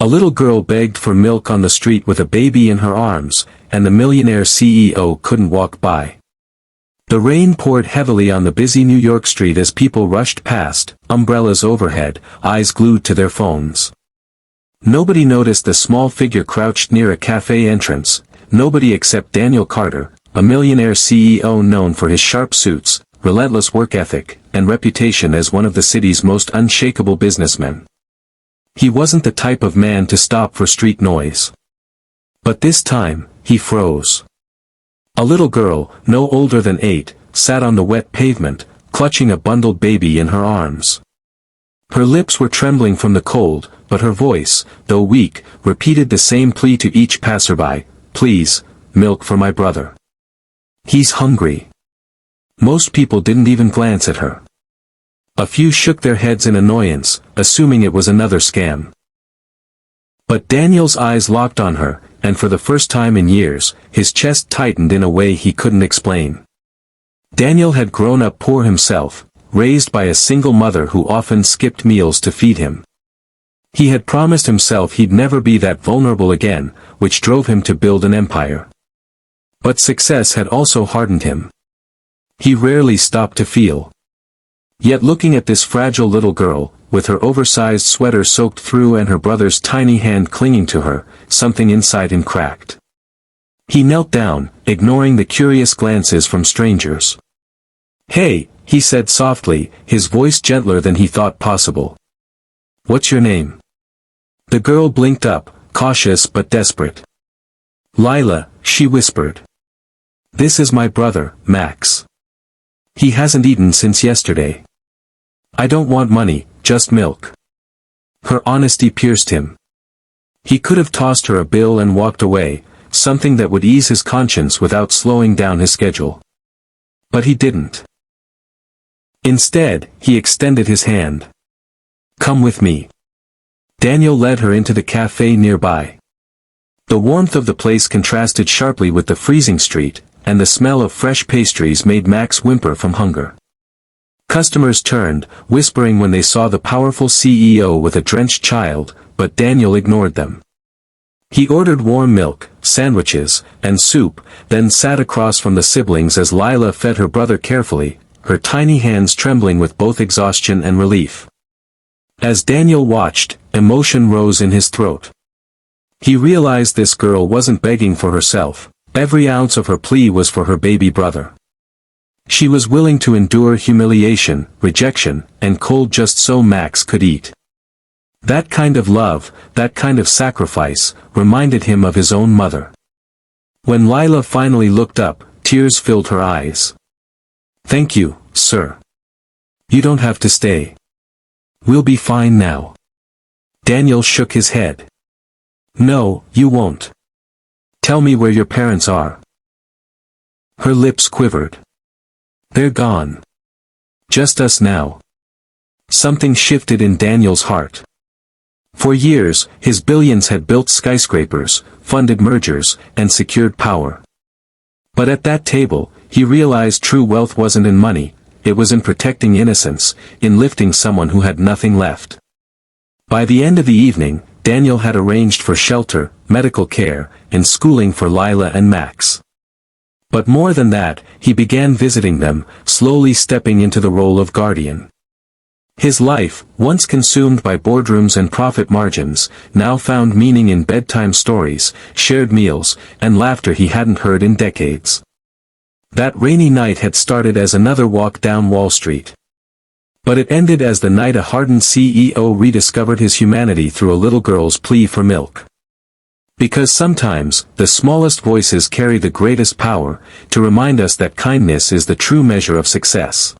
A little girl begged for milk on the street with a baby in her arms, and the millionaire CEO couldn't walk by. The rain poured heavily on the busy New York street as people rushed past, umbrellas overhead, eyes glued to their phones. Nobody noticed the small figure crouched near a cafe entrance, nobody except Daniel Carter, a millionaire CEO known for his sharp suits, relentless work ethic, and reputation as one of the city's most unshakable businessmen. He wasn't the type of man to stop for street noise. But this time, he froze. A little girl, no older than 8, sat on the wet pavement, clutching a bundled baby in her arms. Her lips were trembling from the cold, but her voice, though weak, repeated the same plea to each passerby, "Please, milk for my brother. He's hungry." Most people didn't even glance at her. A few shook their heads in annoyance, assuming it was another scam. But Daniel's eyes locked on her, and for the first time in years, his chest tightened in a way he couldn't explain. Daniel had grown up poor himself, raised by a single mother who often skipped meals to feed him. He had promised himself he'd never be that vulnerable again, which drove him to build an empire. But success had also hardened him. He rarely stopped to feel. Yet looking at this fragile little girl, with her oversized sweater soaked through and her brother's tiny hand clinging to her, something inside him cracked. He knelt down, ignoring the curious glances from strangers. "Hey," he said softly, his voice gentler than he thought possible. "What's your name?" The girl blinked up, cautious but desperate. "Lila," she whispered. "This is my brother, Max. He hasn't eaten since yesterday. I don't want money, just milk." Her honesty pierced him. He could have tossed her a bill and walked away, something that would ease his conscience without slowing down his schedule. But he didn't. Instead, he extended his hand. "Come with me." Daniel led her into the cafe nearby. The warmth of the place contrasted sharply with the freezing street, and the smell of fresh pastries made Max whimper from hunger. Customers turned, whispering when they saw the powerful CEO with a drenched child, but Daniel ignored them. He ordered warm milk, sandwiches, and soup, then sat across from the siblings as Lila fed her brother carefully, her tiny hands trembling with both exhaustion and relief. As Daniel watched, emotion rose in his throat. He realized this girl wasn't begging for herself, every ounce of her plea was for her baby brother. She was willing to endure humiliation, rejection, and cold just so Max could eat. That kind of love, that kind of sacrifice, reminded him of his own mother. When Lila finally looked up, tears filled her eyes. "Thank you, sir. You don't have to stay. We'll be fine now." Daniel shook his head. "No, you won't. Tell me where your parents are." Her lips quivered. "They're gone. Just us now." Something shifted in Daniel's heart. For years, his billions had built skyscrapers, funded mergers, and secured power. But at that table, he realized true wealth wasn't in money, it was in protecting innocence, in lifting someone who had nothing left. By the end of the evening, Daniel had arranged for shelter, medical care, and schooling for Lila and Max. But more than that, he began visiting them, slowly stepping into the role of guardian. His life, once consumed by boardrooms and profit margins, now found meaning in bedtime stories, shared meals, and laughter he hadn't heard in decades. That rainy night had started as another walk down Wall Street. But it ended as the night a hardened CEO rediscovered his humanity through a little girl's plea for milk. Because sometimes, the smallest voices carry the greatest power, to remind us that kindness is the true measure of success.